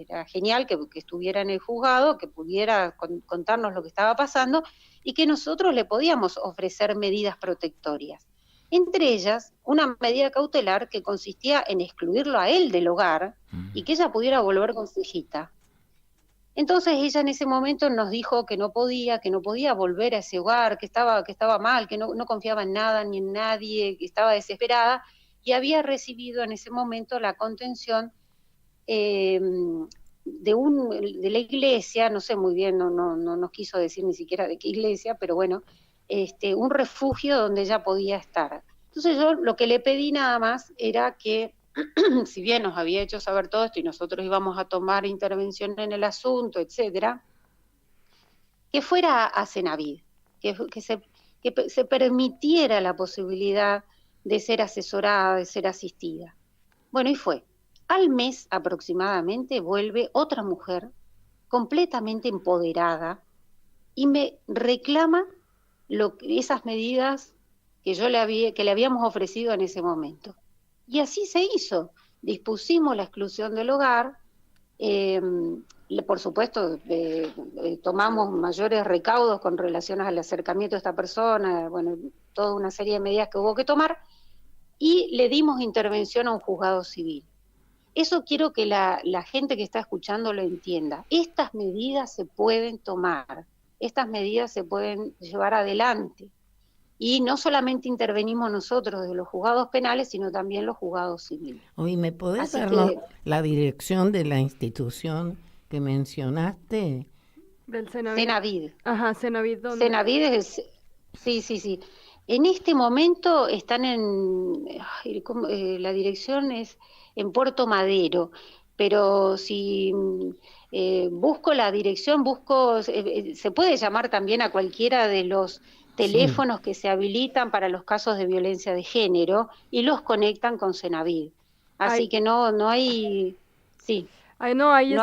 era genial que estuviera en el juzgado, que pudiera contarnos lo que estaba pasando y que nosotros le podíamos ofrecer medidas protectorias. Entre ellas, una medida cautelar que consistía en excluirlo a él del hogar y que ella pudiera volver con su hijita. Entonces ella en ese momento nos dijo que no podía volver a ese hogar, que estaba mal, que no confiaba en nada ni en nadie, que estaba desesperada, y había recibido en ese momento la contención de la iglesia, no sé muy bien, no nos quiso decir ni siquiera de qué iglesia, pero bueno, un refugio donde ella podía estar. Entonces yo lo que le pedí nada más era que, si bien nos había hecho saber todo esto y nosotros íbamos a tomar intervención en el asunto, etcétera, que fuera a Cenavid, que se permitiera la posibilidad de ser asesorada, de ser asistida. Bueno, y fue. Al mes aproximadamente vuelve otra mujer completamente empoderada y me reclama esas medidas que le habíamos ofrecido en ese momento. Y así se hizo. Dispusimos la exclusión del hogar, por supuesto tomamos mayores recaudos con relación al acercamiento de esta persona, bueno, toda una serie de medidas que hubo que tomar, y le dimos intervención a un juzgado civil. Eso quiero que la gente que está escuchando lo entienda. Estas medidas se pueden tomar, estas medidas se pueden llevar adelante. Y no solamente intervenimos nosotros de los juzgados penales, sino también los juzgados civiles. Oye, ¿me podés darnos la dirección de la institución que mencionaste? Del Cenavid. Cenavid. Ajá, Cenavid. ¿Dónde? Cenavid es sí. En este momento están la dirección es en Puerto Madero, pero si busco la dirección, se puede llamar también a cualquiera de los teléfonos que se habilitan para los casos de violencia de género y los conectan con Cenavid. Así que no hay, sí. No hay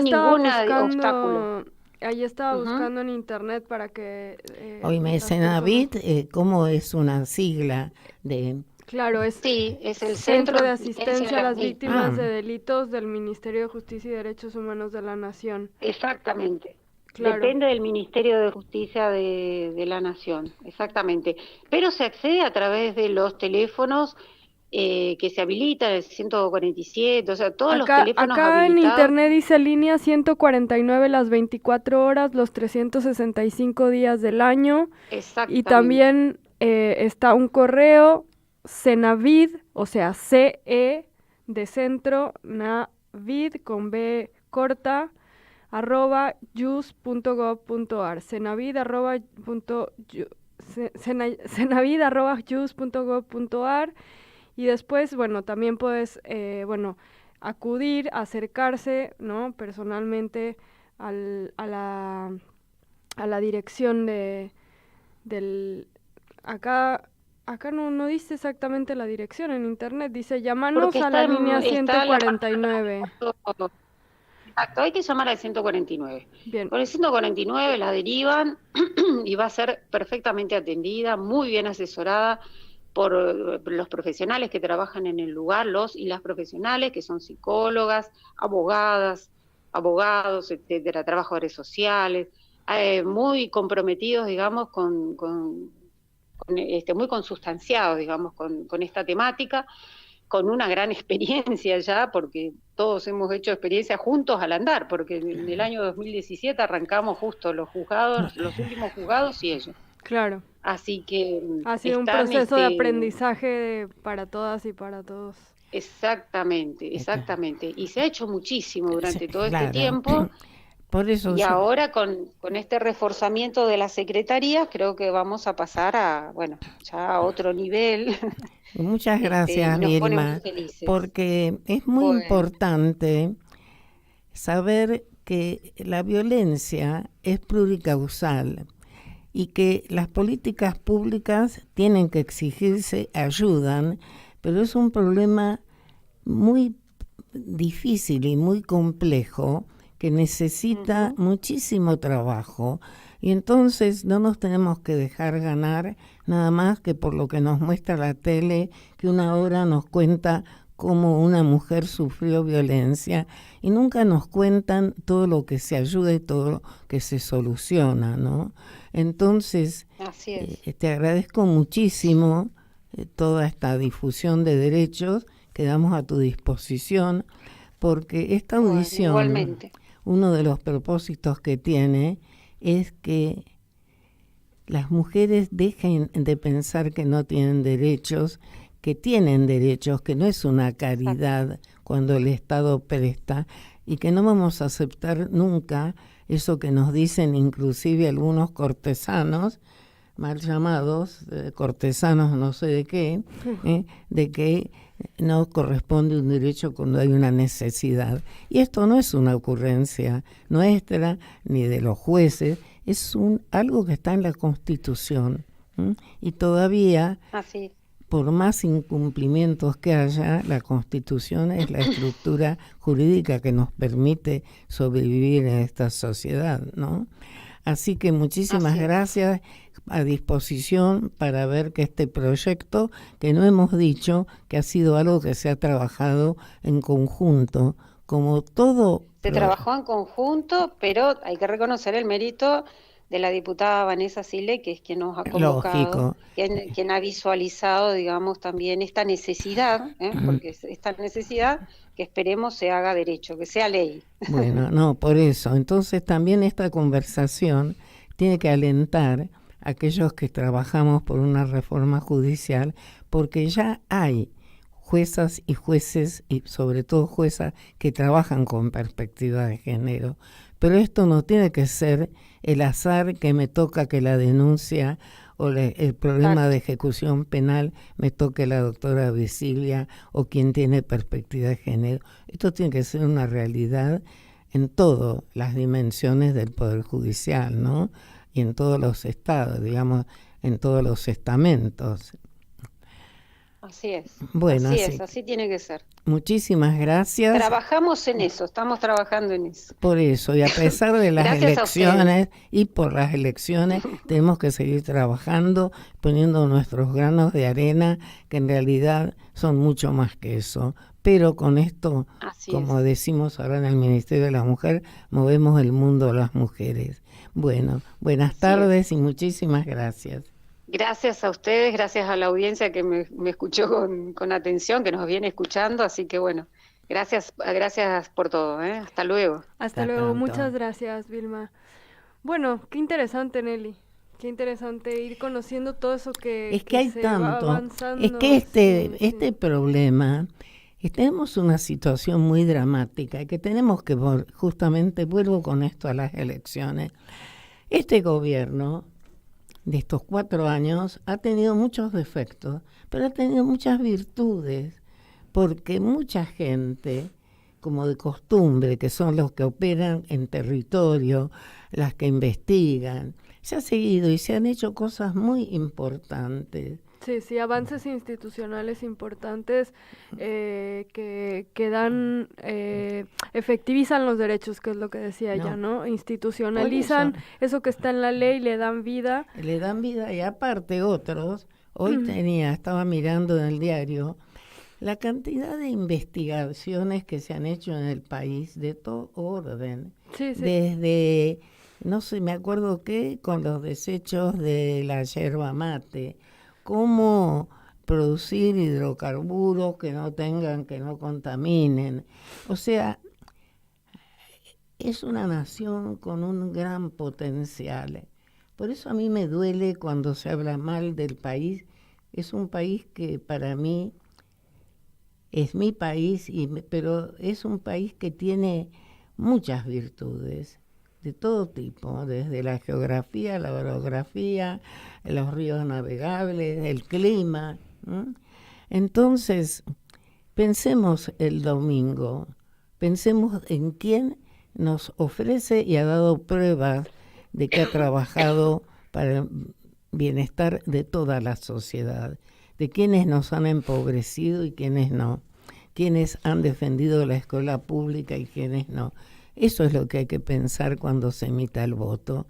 ningún obstáculo. Ahí estaba buscando en internet para que... Oíme, Cenavid, ¿cómo es una sigla de...? Claro, es el Centro de Asistencia a las Víctimas de Delitos del Ministerio de Justicia y Derechos Humanos de la Nación. Exactamente. Claro. Depende del Ministerio de Justicia de la Nación, exactamente. Pero se accede a través de los teléfonos que se habilitan, el 147, o sea, todos los teléfonos acá habilitados. En internet dice línea 149 las 24 horas, los 365 días del año. Exactamente. Y también está un correo, Cenavid, o sea, CE de centro, Navid con B corta, @jus.gov.ar, cenavid@jus.gov.ar. Y después, bueno, también puedes, acudir, acercarse, ¿no? Personalmente a la dirección del... Acá no dice exactamente la dirección en internet, dice llamanos a la línea 149. Exacto, hay que llamar al 149. Bien. Por el 149 la derivan y va a ser perfectamente atendida, muy bien asesorada por los profesionales que trabajan en el lugar, los y las profesionales que son psicólogas, abogados, etcétera, trabajadores sociales, muy comprometidos, digamos, muy consustanciados, digamos, con esta temática, con una gran experiencia ya, porque todos hemos hecho experiencia juntos al andar, porque en el año 2017 arrancamos justo los últimos juzgados y ellos. Claro. Así que ha sido un proceso de aprendizaje para todas y para todos. Exactamente. Y se ha hecho muchísimo durante todo este tiempo. Por eso ahora con este reforzamiento de las secretarías creo que vamos a pasar a otro nivel. Muchas gracias, Vilma, porque es muy importante saber que la violencia es pluricausal y que las políticas públicas tienen que exigirse, ayudan, pero es un problema muy difícil y muy complejo que necesita muchísimo trabajo. Y entonces no nos tenemos que dejar ganar nada más que por lo que nos muestra la tele, que una hora nos cuenta cómo una mujer sufrió violencia y nunca nos cuentan todo lo que se ayuda y todo lo que se soluciona, ¿no? Entonces, Así es. te agradezco muchísimo toda esta difusión de derechos que damos a tu disposición, porque esta audición, igualmente, uno de los propósitos que tiene es que las mujeres dejen de pensar que no tienen derechos, que tienen derechos, que no es una caridad cuando el Estado presta, y que no vamos a aceptar nunca eso que nos dicen inclusive algunos cortesanos, mal llamados, cortesanos no sé de qué, de que no corresponde un derecho cuando hay una necesidad. Y esto no es una ocurrencia nuestra ni de los jueces, es algo que está en la Constitución. Y todavía, así. Por más incumplimientos que haya, la Constitución es la estructura jurídica que nos permite sobrevivir en esta sociedad, ¿no? Así que muchísimas gracias, a disposición para ver que este proyecto, que no hemos dicho, que ha sido algo que se ha trabajado en conjunto, como todo... Se trabajó en conjunto, pero hay que reconocer el mérito de la diputada Vanessa Sile, que es quien nos ha convocado, quien ha visualizado, digamos, también esta necesidad, porque es esta necesidad que esperemos se haga derecho, que sea ley. Bueno, no, por eso. Entonces también esta conversación tiene que alentar a aquellos que trabajamos por una reforma judicial, porque ya hay juezas y jueces, y sobre todo juezas, que trabajan con perspectiva de género. Pero esto no tiene que ser el azar que me toca que la denuncia o el problema de ejecución penal me toque la doctora Visilia o quien tiene perspectiva de género. Esto tiene que ser una realidad en todas las dimensiones del Poder Judicial, ¿no? Y en todos los estados, digamos, en todos los estamentos. Así es. Bueno, así tiene que ser. Muchísimas gracias. Trabajamos en eso, estamos trabajando en eso. Por eso, y a pesar de las elecciones y por las elecciones, tenemos que seguir trabajando, poniendo nuestros granos de arena, que en realidad son mucho más que eso. Pero con esto, como decimos ahora en el Ministerio de la Mujer, movemos el mundo a las mujeres. Bueno, buenas tardes y muchísimas gracias. Gracias a ustedes, gracias a la audiencia que me escuchó con atención, que nos viene escuchando, así que bueno, gracias por todo, hasta luego. Hasta luego, muchas gracias, Vilma. Bueno, qué interesante, Nelly, qué interesante ir conociendo todo eso que hay se tanto, va avanzando. es que este problema, tenemos una situación muy dramática y que tenemos que, justamente, vuelvo con esto a las elecciones, este gobierno de estos 4 años ha tenido muchos defectos, pero ha tenido muchas virtudes, porque mucha gente, como de costumbre, que son los que operan en territorio, las que investigan, se ha seguido y se han hecho cosas muy importantes. Sí, avances institucionales importantes que dan, efectivizan los derechos, que es lo que decía ella, ¿no? Institucionalizan eso que está en la ley, le dan vida. Le dan vida y aparte otros, hoy estaba mirando en el diario, la cantidad de investigaciones que se han hecho en el país de todo orden. Desde, no sé, me acuerdo que con los desechos de la yerba mate, cómo producir hidrocarburos que no contaminen. O sea, es una nación con un gran potencial. Por eso a mí me duele cuando se habla mal del país. Es un país que para mí es mi país, pero es un país que tiene muchas virtudes de todo tipo, desde la geografía, la orografía, los ríos navegables, el clima. Entonces, pensemos el domingo, pensemos en quién nos ofrece y ha dado pruebas de que ha trabajado para el bienestar de toda la sociedad, de quienes nos han empobrecido y quienes no, quienes han defendido la escuela pública y quienes no. Eso es lo que hay que pensar cuando se emita el voto.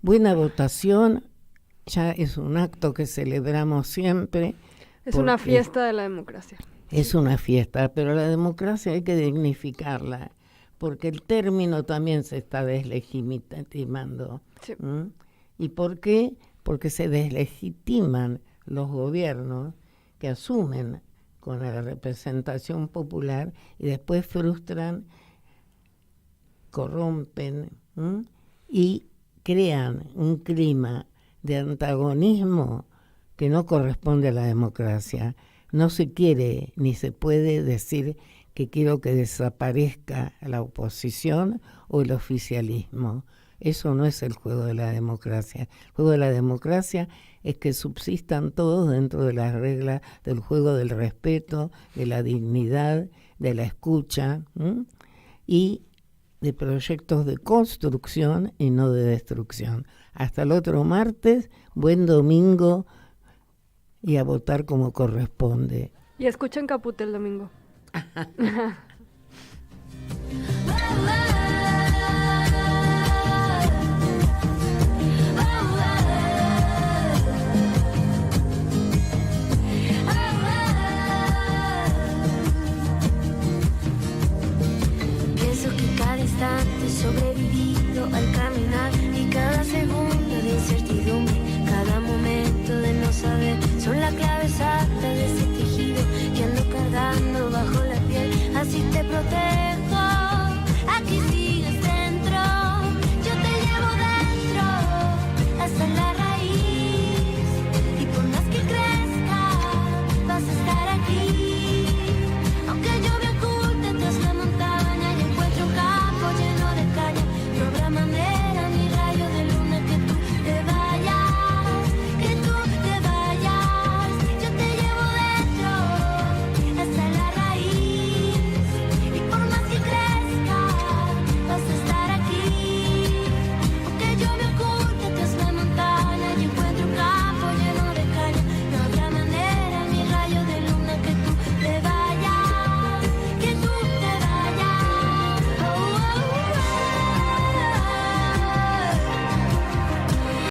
Buena votación ya es un acto que celebramos siempre. Es una fiesta de la democracia. Es una fiesta, pero la democracia hay que dignificarla, porque el término también se está deslegitimando. Sí. ¿Y por qué? Porque se deslegitiman los gobiernos que asumen con la representación popular y después frustran, corrompen y crean un clima de antagonismo que no corresponde a la democracia. No se quiere ni se puede decir que quiero que desaparezca la oposición o el oficialismo. Eso no es el juego de la democracia. El juego de la democracia es que subsistan todos dentro de las reglas del juego del respeto, de la dignidad, de la escucha y de proyectos de construcción y no de destrucción. Hasta el otro martes, buen domingo y a votar como corresponde. Y escuchen Caput el domingo. Pienso que cada instante he sobrevivido al caminar y cada segundo de incertidumbre, cada momento de no saber, son la clave exacta de ese tejido que ando cargando.